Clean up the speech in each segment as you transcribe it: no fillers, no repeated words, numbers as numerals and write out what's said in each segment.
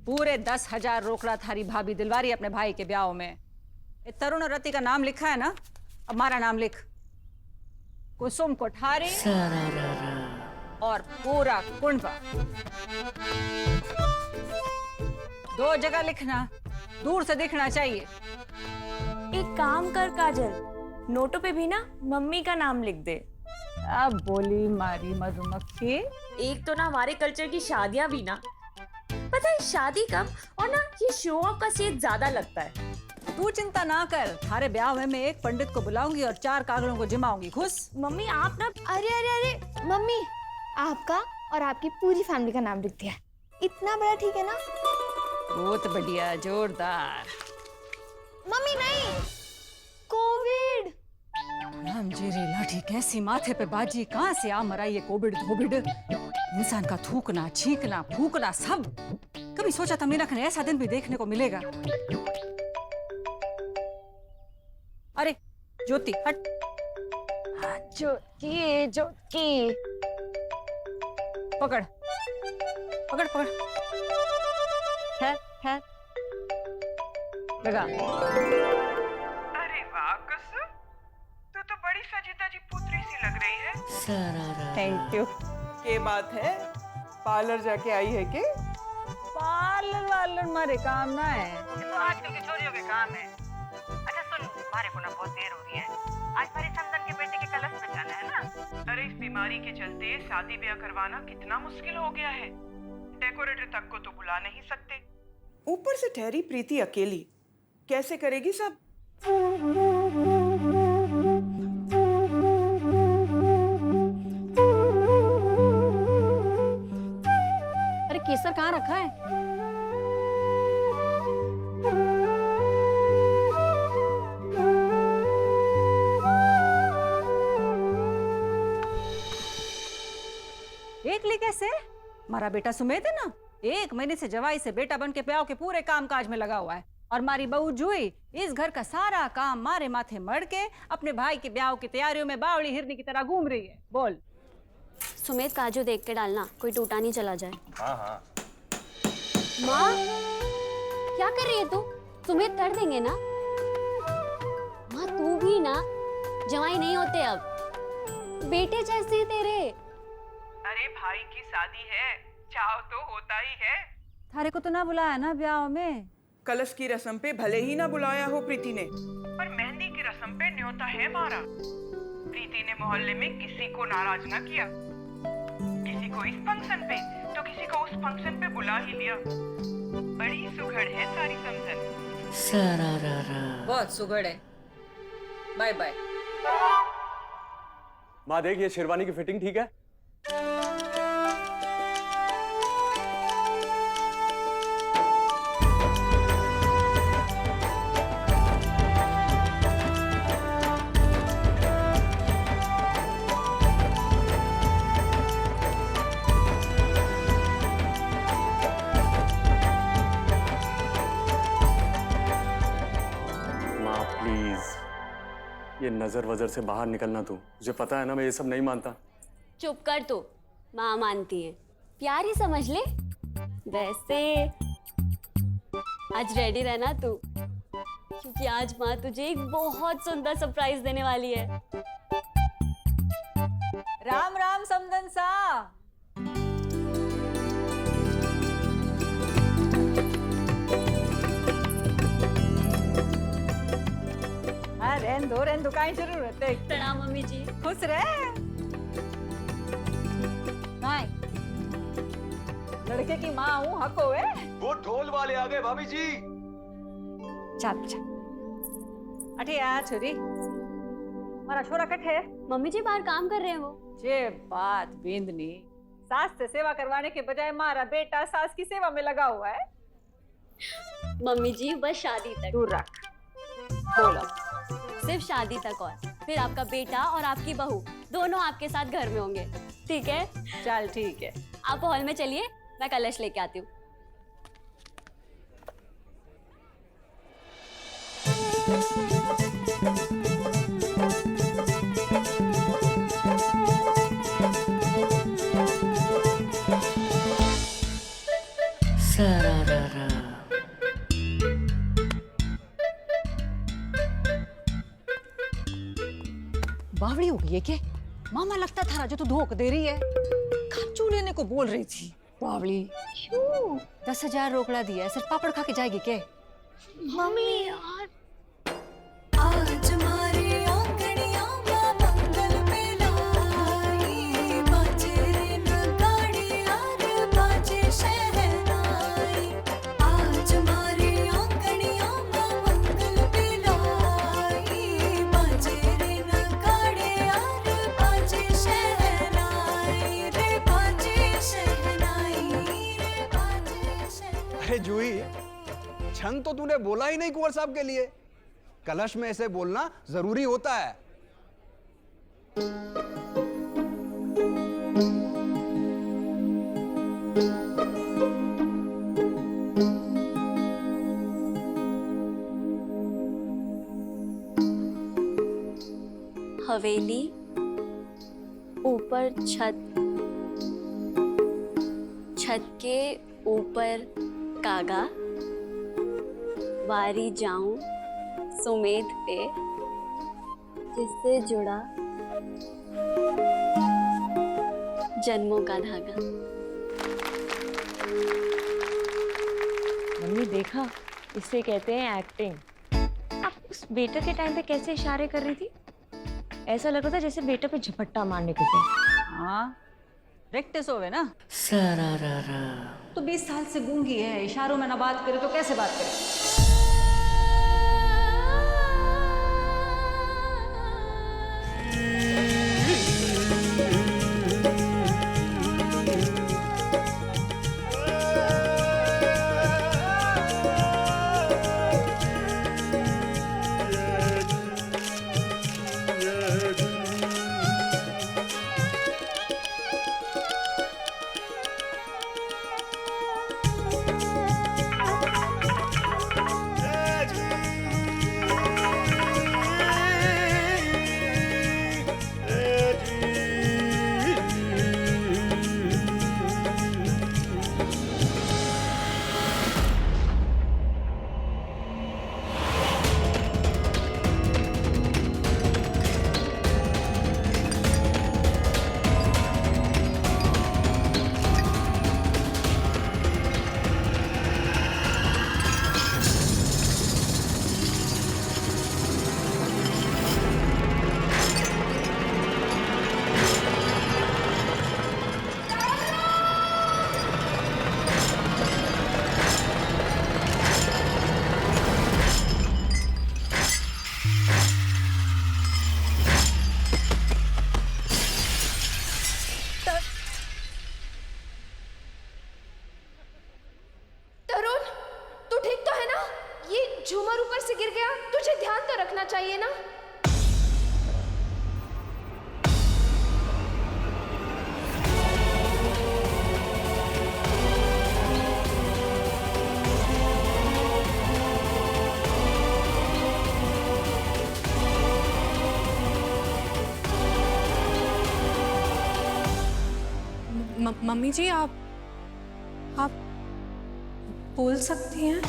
पूरे 10,000 रोकड़ा थारी भाभी दिलवारी अपने भाई के ब्याह में। ये तरुण और रति का नाम लिखा है ना, अब हमारा नाम लिख। कुसुम कोठारी और पूरा कुंडवा। 2 जगह लिखना, दूर से दिखना चाहिए। एक काम कर काजल, नोटों पे भी ना मम्मी का नाम लिख दे। अब बोली मारी मधुमक्खी। एक तो ना हमारे कल्चर की शादियां भी ना, पता है शादी कब और ना ये शो ऑफ का सेज ज्यादा लगता है। तू चिंता ना कर, थारे ब्याह में मैं एक पंडित को बुलाऊंगी और 4 कागड़ों को जिमाऊंगी। खुश? मम्मी आप ना, अरे अरे अरे मम्मी, आपका और आपकी पूरी फैमिली का नाम लिख दिया। इतना बड़ा ठीक है ना? बहुत बढ़िया, जोरदार। मम्मी नहीं, कोविड। राम जी रे लाठी कैसी माथे पे बाजी, कहाँ से आ मरा ये कोविड धोबिड। इंसान का थूकना, छींकना, फूकना सब। कभी सोचा था मीना खने ऐसा दिन भी देखने को मिलेगा? अरे ज्योति हट। ज्योति ज्योति, पकड़ पकड़ पकड़, है लगा। अरे वाह कुसुम, तू तो बड़ी सजी धजी पुत्री सी लग रही है। Thank you. ये बात है, पार्लर जाके आई है के? पार्लर वार्लर मारे काम ना है, ये तो आजकल की छोरियों के काम है। अच्छा सुन, मारे को ना बहुत देर हो रही है, आज हमारे समदन के बेटे के कलश में जाना है ना। अरे इस बीमारी के चलते शादी ब्याह करवाना कितना मुश्किल हो गया है। डेकोरेटर तक को तो बुला नहीं सकते, ऊपर से ठहरी प्रीति अकेली, कैसे करेगी सब? अरे केसर कहाँ रखा है? एक ली कैसे? हमारा बेटा सुमेध है ना, 1 महीने से जवाई से बेटा बन के ब्याह के पूरे काम काज में लगा हुआ है। और मारी बहू जुई इस घर का सारा काम मारे माथे मड़ के अपने भाई के ब्याह की तैयारियों में बावली हिरनी की तरह घूम रही है। बोल। सुमेध काजू देख के डालना, कोई टूटा नहीं चला जाए। हाँ हाँ। माँ क्या कर रही है तू? सुमेध कर देंगे ना? माँ तू भी ना, जवाई नहीं होते अब, बेटे जैसे हैं तेरे। अरे भाई की शादी है, चाहो तो होता ही है। थारे को तो ना बुलाया ना ब्याह में? कलश की रस्म पे भले ही ना बुलाया हो प्रीति ने, पर मेहंदी की रस्म पे न्योता है मारा। प्रीति ने मोहल्ले में किसी को नाराज ना किया, किसी को इस फंक्शन पे तो किसी को उस फंक्शन पे बुला ही लिया। बड़ी सुघड़ है सारी समझन। बहुत सुगड़ है। Bye bye. माँ देख, ये शेरवानी की फिटिंग ठीक है? ये नजर वजर से बाहर निकलना तू, मुझे पता है ना मैं ये सब नहीं मानता। चुप कर तू, माँ मानती है, प्यार ही समझ ले। वैसे आज रेडी रहना तू, क्योंकि आज माँ तुझे एक बहुत सुंदर सरप्राइज देने वाली है। राम राम समदन सा। रहन दो काई जरूरत है। प्रणाम मम्मी जी। खुश रहे। नहीं, लड़के की माँ हूँ, हक होए। वो ढोल वाले आ गए भाभी जी। चल चल अठे आ छोरी, हमारा छोरा कठे। मम्मी जी बाहर काम कर रहे हैं वो। ये बात बिंदनी, सास से सेवा करवाने के बजाय हमारा बेटा सास की सेवा में लगा हुआ है। मम्मी जी बस शादी तक। दूर रख। बोलो। सिर्फ शादी तक, और फिर आपका बेटा और आपकी बहू दोनों आपके साथ घर में होंगे, ठीक है? चल ठीक है। आप हॉल में चलिए, मैं कलश लेके आती हूँ। बावड़ी हो गई है क्या? मामा लगता था राजू तो धोख दे रही है। खर्चू लेने को बोल रही थी बावड़ी। क्यों? 10,000 रोकड़ा दिया है, सिर्फ पापड़ खा के जाएगी क्या? मम्मी यार आज हमारे आंगनिया में मंगल मिलाई, बाजे रे नगाड़े यार बाजे शहनाई। आज हमारे आंगनिया में मंगल मिलाई, बाजे रे नगाड़े यार बाजे शहनाई रे बाजे शहनाई रे बाजे शहनाई। अरे जूही, छंद तो तूने बोला ही नहीं कुंवर साहब के लिए। कलश में ऐसे बोलना जरूरी होता है। हवेली, ऊपर छत, छत के ऊपर कागा, वारी जाऊं सुमेध पे, जिससे जुड़ा जन्मों का धागा। मम्मी देखा, इसे कहते हैं एक्टिंग। आप उस बेटा के टाइम पे कैसे इशारे कर रही थी? ऐसा लग रहा था जैसे बेटा पे झपट्टा मारने को थे। हाँ, प्रैक्टिस होवे ना। तो 20 साल से गूंगी है, इशारों में ना बात करे तो कैसे बात करे? झूमर ऊपर से गिर गया, तुझे ध्यान तो रखना चाहिए ना। मम्मी जी, आप बोल सकती हैं?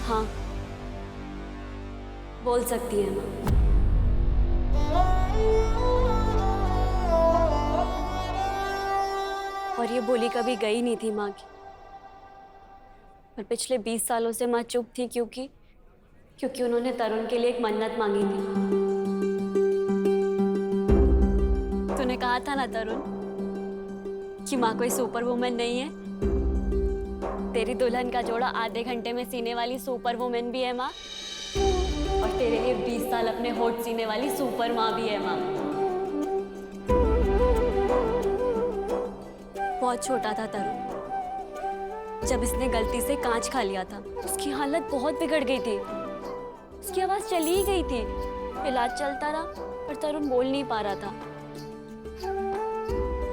हाँ, बोल सकती है माँ। और ये बोली कभी गई नहीं थी माँ की, पर पिछले 20 सालों से माँ चुप थी क्योंकि उन्होंने तरुण के लिए एक मन्नत मांगी थी। तूने कहा था ना तरुण कि माँ कोई सुपर वुमन नहीं है। तेरी दुल्हन का जोड़ा आधे घंटे में सीने वाली सुपर वुमन भी है माँ, और तेरे लिए 20 साल अपने होठ सीने वाली सुपर माँ भी है माँ। बहुत छोटा था तरुण जब इसने गलती से कांच खा लिया था। उसकी हालत बहुत बिगड़ गई थी, उसकी आवाज चली ही गई थी। इलाज चलता रहा पर तरुण बोल नहीं पा रहा था।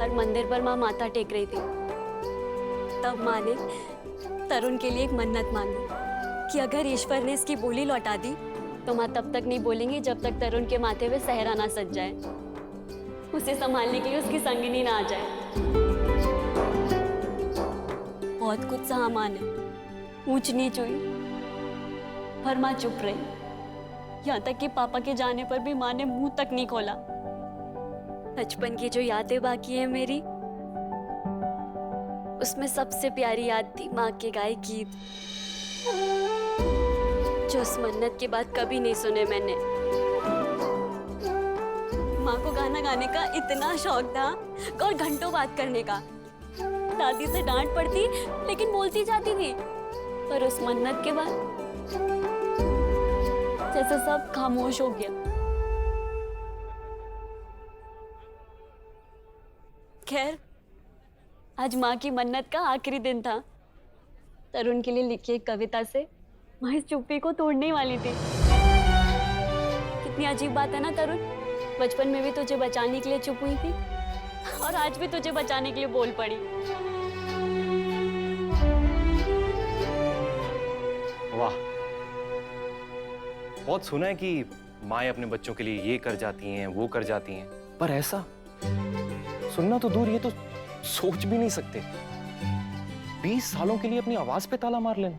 हर मंदिर पर माँ माथा टेक रही थी। तब माँ ने तरुण के लिए एक मन्नत मांगी कि अगर ईश्वर ने इसकी बोली लौटा दी तो माँ तब तक नहीं बोलेंगी जब तक तरुण के माथे पे सहरा ना सज जाए, उसे संभालने के लिए उसकी संगिनी ना आ जाए। बहुत कुछ सहा माँ ने, ऊंच नीच हुई, पर माँ चुप रही। यहाँ तक कि पापा के जाने पर भी माँ ने मुंह तक नहीं खोला। बचपन की जो यादें बाकी है मेरी, उसमें सबसे प्यारी याद थी माँ के गाए गीत, जो उस मन्नत के बाद कभी नहीं सुने मैंने। माँ को गाना गाने का इतना शौक था और घंटों बात करने का। दादी से डांट पड़ती लेकिन बोलती जाती थी, पर उस मन्नत के बाद जैसे सब खामोश हो गया। खैर, आज माँ की मन्नत का आखिरी दिन था। तरुण के लिए लिखी एक कविता से माँ इस चुप्पी को तोड़ने वाली थी। कितनी अजीब बात है ना तरुण, बचपन में भी तुझे बचाने के लिए चुप हुई थी और आज भी तुझे बचाने के लिए बोल पड़ी। वाह, बहुत सुना है कि माएं अपने बच्चों के लिए ये कर जाती हैं, वो कर जाती हैं, पर ऐसा सुनना तो दूर, ये तो सोच भी नहीं सकते। 20 सालों के लिए अपनी आवाज पे ताला मार लेना।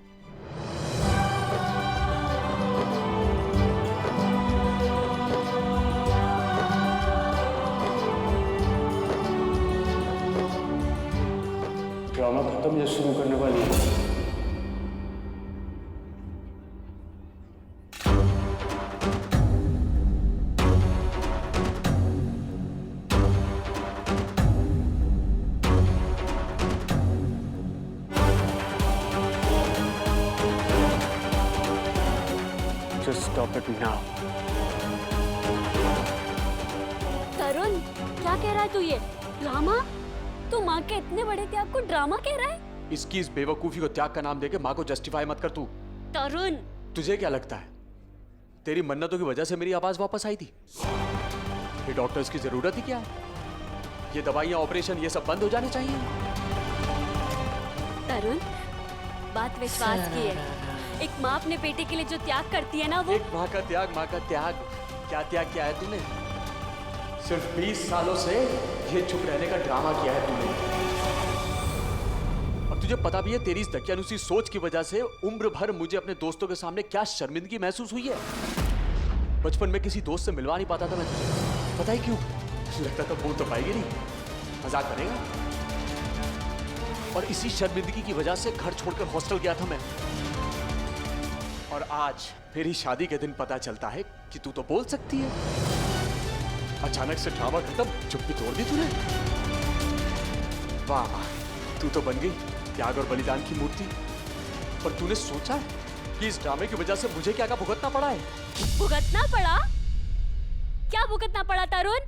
ड्रामा खत्म या शुरू करने वाली है? Just stop it now. तरुण, क्या कह रहा है तू ये? ड्रामा? तू माँ के इतने बड़े त्याग को ड्रामा कह रहा है? इसकी इस बेवकूफी को त्याग का नाम देके माँ को जस्टिफाई मत कर तू। तरुण, तुझे क्या लगता है तेरी मन्नतों की वजह से मेरी आवाज वापस आई थी? ये डॉक्टर्स की जरूरत ही क्या है? ये दवाइयां, ऑपरेशन, ये सब बंद हो जाने चाहिए। तरुण, बात विश्वास की है। एक माँ अपने बेटे के लिए जो त्याग करती है ना, वो एक माँ का त्याग, क्या त्याग किया है तूने? सिर्फ 20 सालों से ये चुप रहने का ड्रामा किया है तूने। अब तुझे पता भी है तेरी इस दकियानुसी सोच की वजह से उम्र भर मुझे अपने दोस्तों के सामने क्या शर्मिंदगी महसूस हुई है। बचपन में किसी दोस्त से मिलवा नहीं पाता था मैं तुझे, पता ही क्यों? लगता था बोल तो पाएगी नहीं, मजाक करेगा। और इसी शर्मिंदगी की वजह से घर छोड़कर हॉस्टल गया था मैं। और आज मेरी शादी के दिन पता चलता है कि तू तो बोल सकती है। अचानक से ड्रामा खत्म, चुप्पी तोड़ दी तूने। वाह, तू तो बन गई त्याग और बलिदान की मूर्ति। पर तूने सोचा है कि इस ड्रामे की वजह से मुझे क्या क्या भुगतना पड़ा है? भुगतना पड़ा? क्या भुगतना पड़ा तरुण?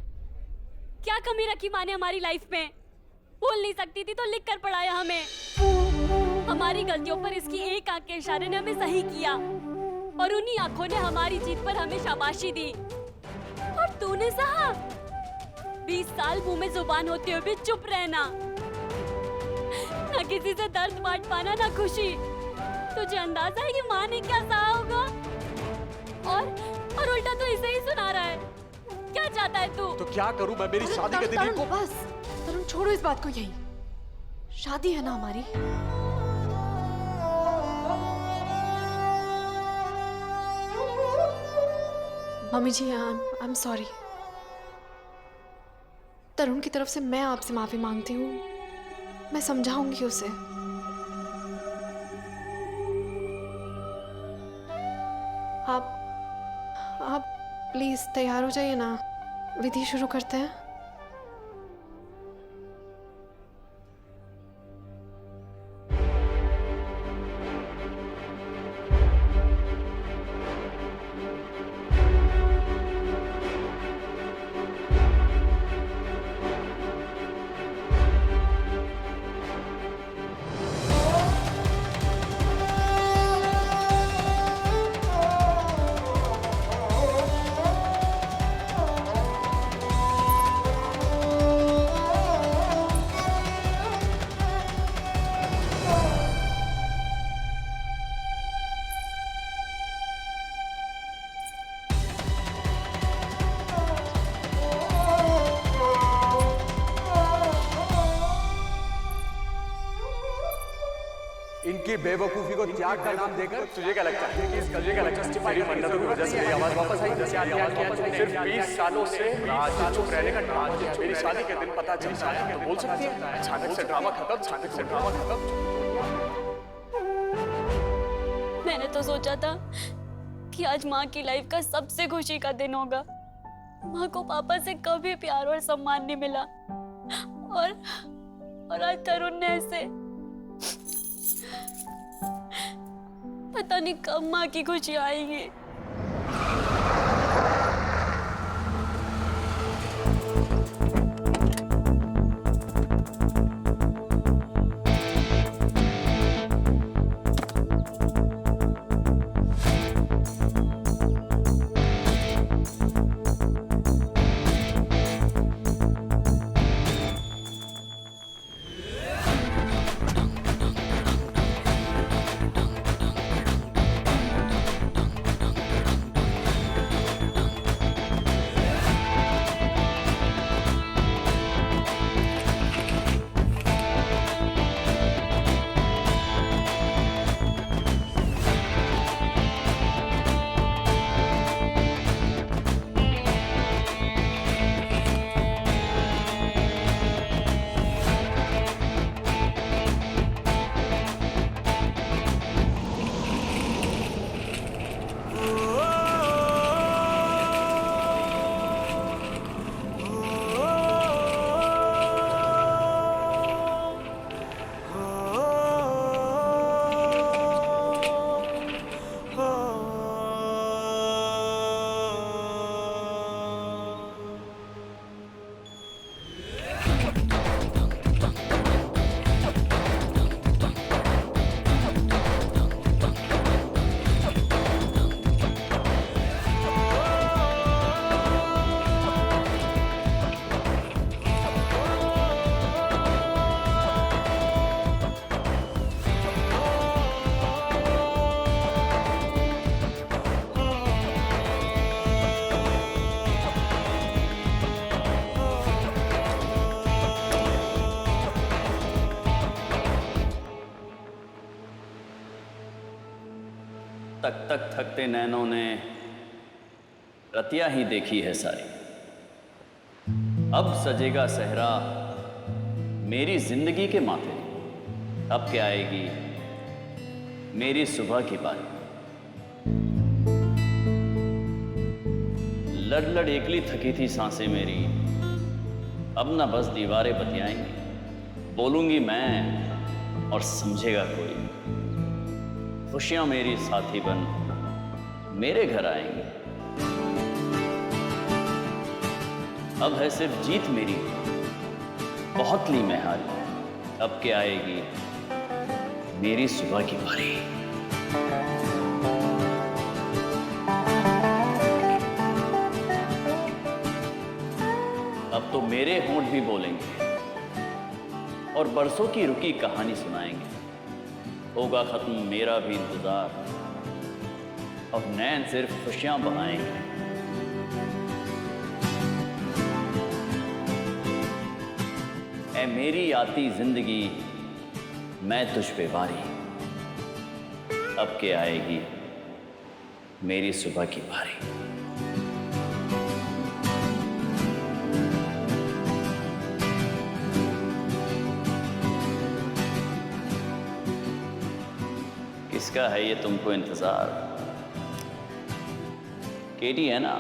क्या कमी रखी माँ ने हमारी लाइफ में? बोल नहीं सकती थी तो लिख कर पढ़ाया हमें। हमारी गलतियों पर इसकी एक आंख के इशारे ने हमें सही किया और उन्हीं आंखों ने हमारी जीत पर हमें शाबाशी दी। और तूने सहा 20 साल मुंह में जुबान होते हुए भी चुप रहना, ना किसी से दर्द बांट पाना, ना खुशी। तुझे अंदाजा है कि माँ ने क्या सहा होगा? और उल्टा तो इसे ही सुना रहा है। क्या चाहता है तू? तो क्या करूं मैं? मेरी शादी के दिन को बस तरुण, छोड़ो इस बात को। यही शादी है ना हमारी। Mummy ji, I am sorry. Tarun की तरफ से मैं आपसे माफी मांगती हूँ। मैं समझाऊंगी उसे। आप प्लीज तैयार हो जाइए ना, विधि शुरू करते हैं। उसकी बेवकूफी को त्याग का नाम देकर तुझे क्या लगता है कि इस कलयुग का जस्टिफाइड मन्नतों की वजह से मेरी आवाज वापस आई? सिर्फ 20 सालों से चुप रहने का ड्रामा किया। मेरी शादी के दिन पता चल जाए तो बोल सकती है अचानक से ड्रामा खत्म। मैंने तो सोचा था कि आज माँ की लाइफ का सबसे खुशी का दिन होगा। माँ को पापा से कभी प्यार और सम्मान नहीं मिला और आज तरुण ने ऐसे, पता नहीं कब माँ की खुशी आएगी। तक तक थकते नैनों ने रतिया ही देखी है सारी। अब सजेगा सहरा मेरी जिंदगी के माथे। अब क्या आएगी मेरी सुबह की बारी। लड़ लड़ एकली थकी थी सांसें मेरी, अब ना बस दीवारें बतियाएंगी। बोलूंगी मैं और समझेगा कोई, खुशियां मेरी साथी बन मेरे घर आएंगी। अब है सिर्फ जीत मेरी, बहुत ली मैं हारी। अब क्या आएगी मेरी सुबह की बारी। अब तो मेरे होंठ भी बोलेंगे और बरसों की रुकी कहानी सुनाएंगे। होगा खत्म मेरा भी इंतजार, अब नैन सिर्फ खुशियां बहाएंगे। ऐ मेरी आती जिंदगी मैं तुझ पे वारी। अब के आएगी मेरी सुबह की बारी। किसका है ये तुमको इंतजार? केटी है ना?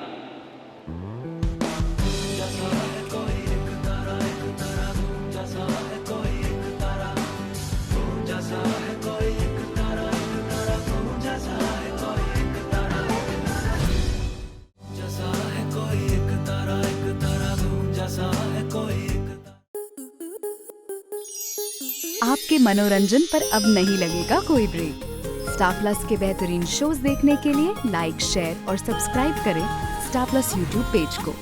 आपके मनोरंजन पर अब नहीं लगेगा कोई ब्रेक। स्टार प्लस के बेहतरीन शोज देखने के लिए लाइक, शेयर और सब्सक्राइब करें स्टार प्लस यूट्यूब पेज को।